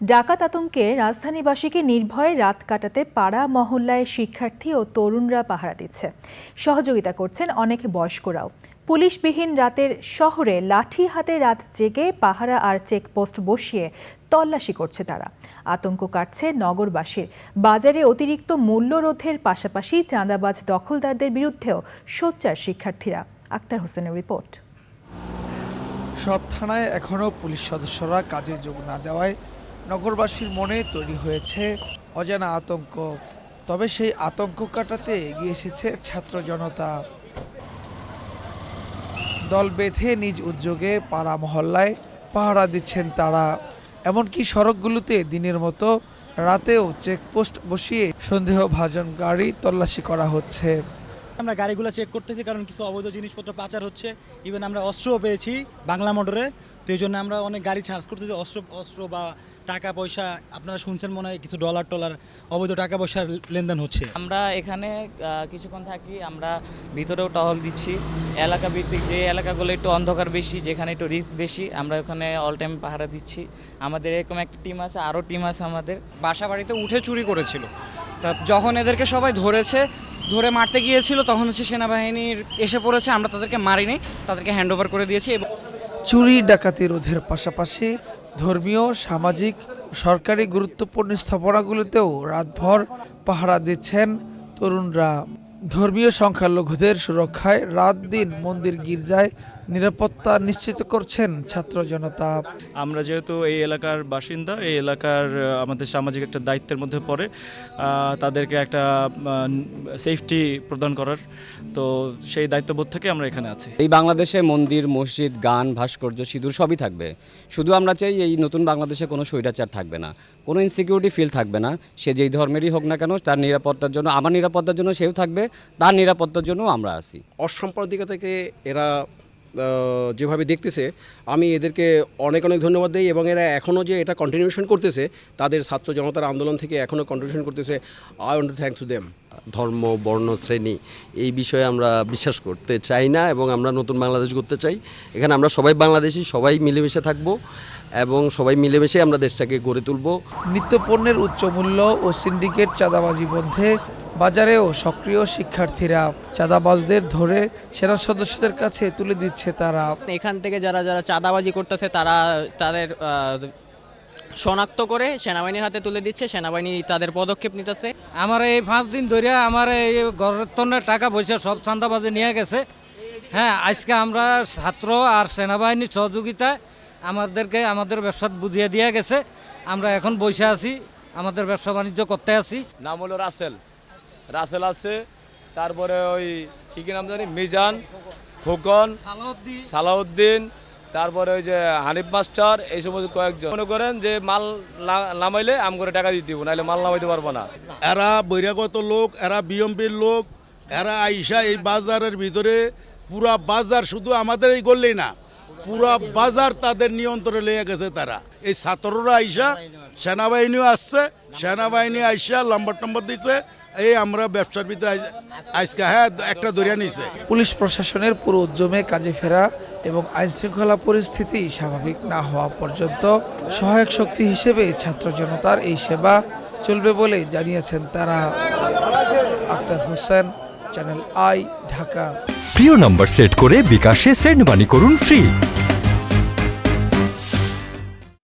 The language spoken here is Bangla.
ডাকাত আতঙ্কে রাজধানীবাসীকে নির্ভয়ে রাত কাটাতে পাড়া মহল্লায় শিক্ষার্থী ও তরুণরা পাহারা দিচ্ছে। সহযোগিতা করছেন অনেক বয়স্করাও। পুলিশবিহীন রাতের শহরে লাঠি হাতে রাত জেগে পাহারা আর চেকপোস্ট বসিয়ে তল্লাশি করছে তারা। আতঙ্ক কাটছে নগরবাসীর। বাজারে অতিরিক্ত মূল্য রোধের পাশাপাশি চাঁদাবাজ দখলদারদের বিরুদ্ধেও সোচ্চার শিক্ষার্থীরা। আক্তার হোসেনের রিপোর্ট। সব থানায় এখনও পুলিশ সদস্যরা কাজে যোগ না দেওয়ায় নগরবাসীর মনে তৈরি হয়েছে অজানা আতঙ্ক। তবে সেই আতঙ্ক কাটাতে এগিয়ে এসেছে ছাত্র জনতা। দল বেঁধে নিজ উদ্যোগে পাড়া মহল্লায় পাহারা দিচ্ছেন তারা। এমনকি সড়কগুলোতে দিনের মতো রাতেও চেকপোস্ট বসিয়ে সন্দেহভাজন গাড়ি তল্লাশি করা হচ্ছে। আমরা গাড়িগুলো চেক করতেছি, কারণ কিছু অবৈধ জিনিসপত্র পাচার হচ্ছে। ইভেন আমরা অস্ত্রও পেয়েছি বাংলা মোটরে, তো এই জন্য আমরা অনেক গাড়ি চার্জ করতেছি। অস্ত্র বা টাকা পয়সা, আপনারা শুনছেন মনে হয় কিছু ডলার অবৈধ টাকা পয়সা লেনদেন হচ্ছে। আমরা এখানে কিছুক্ষণ থাকি, আমরা ভিতরেও টহল দিচ্ছি। এলাকা ভিত্তিক যে এলাকাগুলো একটু অন্ধকার বেশি, যেখানে একটু রিস্ক বেশি, আমরা ওখানে অল টাইম পাহারা দিচ্ছি। আমাদের এরকম একটা টিম আছে, আরও টিম আছে আমাদের। বাসা বাড়িতে উঠে চুরি করেছিল, তা যখন এদেরকে সবাই ধরে মারতে গিয়েছিল, তখন হচ্ছে সেনাবাহিনীর এসে পড়েছে। আমরা তাদেরকে মারিনি, তাদেরকে হ্যান্ড ওভার করে দিয়েছি। চুরি ডাকাতি রোধের পাশাপাশি ধর্মীয়, সামাজিক, সরকারি গুরুত্বপূর্ণ স্থাপনাগুলোতেও রাতভর পাহারা দিচ্ছেন তরুণরা। ধর্মীয় সংখ্যালঘুদের সুরক্ষায় রাত দিন মন্দির গির্জায় নিরাপত্তা নিশ্চিত করছেন ছাত্র জনতা। আমরা যেহেতু এই এলাকার বাসিন্দা, এই এলাকার আমাদের সামাজিক একটা দায়িত্বের মধ্যে পড়ে তাদেরকে একটা সেফটি প্রদান করার, তো সেই দায়িত্ববোধ থেকে আমরা এখানে আছি। এই বাংলাদেশে মন্দির, মসজিদ, গান, ভাস্কর্য, সিঁদুর সবই থাকবে। শুধু আমরা চাই এই নতুন বাংলাদেশে কোনো স্বৈরাচার থাকবে না, কোনো ইনসিকিউরিটি ফিল থাকবে না। সে যেই ধর্মেরই হোক না কেন, তার নিরাপত্তার জন্য, আমার নিরাপত্তার জন্য সেও থাকবে, তার নিরাপত্তার জন্য আমরা আছি। অসাম্প্রদায়িকতা থেকে এরা যেভাবে দেখতেছে, আমি এদেরকে অনেক ধন্যবাদ দিই। এবং এরা এখনও যে এটা কন্টিনিউশন করতেছে, তাদের ছাত্র জনতার আন্দোলন থেকে এখনও কন্টিনিউশন করতেছে, I want to thanks to them. ধর্ম, বর্ণ, শ্রেণী এই বিষয়ে আমরা বিশ্বাস করতে চাই না এবং আমরা নতুন বাংলাদেশ গড়তে চাই। এখানে আমরা সবাই বাংলাদেশি, সবাই মিলেমিশে থাকবো এবং সবাই মিলেমিশে আমরা দেশটাকে গড়ে তুলব। নিত্যপণ্যের উচ্চ মূল্য ও সিন্ডিকেট চাঁদাবাজি বন্ধে বাজারেও সক্রিয় শিক্ষার্থীরা। চাঁদাবাজদের ধরে সেনা সদস্যদের কাছে তুলে দিচ্ছে তারা। এখান থেকে যারা চাঁদাবাজি করতেছে তারা তাদের শনাক্ত করে সেনাবাহিনীর হাতে তুলে দিচ্ছে, সেনাবাহিনী তাদের পদক্ষেপ নিতেছে। আমার এই 5 দিন ধরে আমার এই ঘরের তন্নের টাকা পয়সা সব চাঁদাবাজি নিয়ে গেছে। হ্যাঁ, আজকে আমরা ছাত্র আর সেনাবাহিনীর সহযোগিতায় আমাদের ব্যবসা বুঝিয়ে দিয়ে গেছে। আমরা এখন বসে আছি, আমাদের ব্যবসা বাণিজ্য করতে আছি। নাম হলো রাসেল আছে, তারপরে ওই কি নাম জানি, মিজান, খোকন, সালাউদ্দিন, তারপরে ওই যে হানিফ মাস্টার, এই সমস্ত কয়েকজন। মনে করেন যে মাল নামাইলে আম করে টাকা দিতে দিব, নাহলে মাল নামাইতে পারবো না। এরা বহিরাগত লোক, এরা বিএমপির লোক, এরা আইসা এই বাজারের ভিতরে পুরা বাজার, শুধু আমাদের এই গল্লেই না, পুরা বাজার তাদের নিয়ন্ত্রণে লেগে গেছে। তারা এই ছাত্ররা আইসা, সেনাবাহিনীও আসছে, সেনাবাহিনী আইসা নম্বর দিচ্ছে। এই আমরা ব্যবসার ভিতরে আজকে একটা ধরিয়া নিছে। পুলিশ প্রশাসনের পুরো উদ্যমে কাজে ফেরা এবং আইনশৃঙ্খলা পরিস্থিতি স্বাভাবিক না হওয়া পর্যন্ত সহায়ক শক্তি হিসেবে ছাত্র জনতার এই সেবা চলবে বলে জানিয়েছেন তারা। Akhtar Hossain, channel I, Dhaka. প্রিয় নম্বর সেট করে বিকাশে সেন্ড মানি করুন ফ্রি।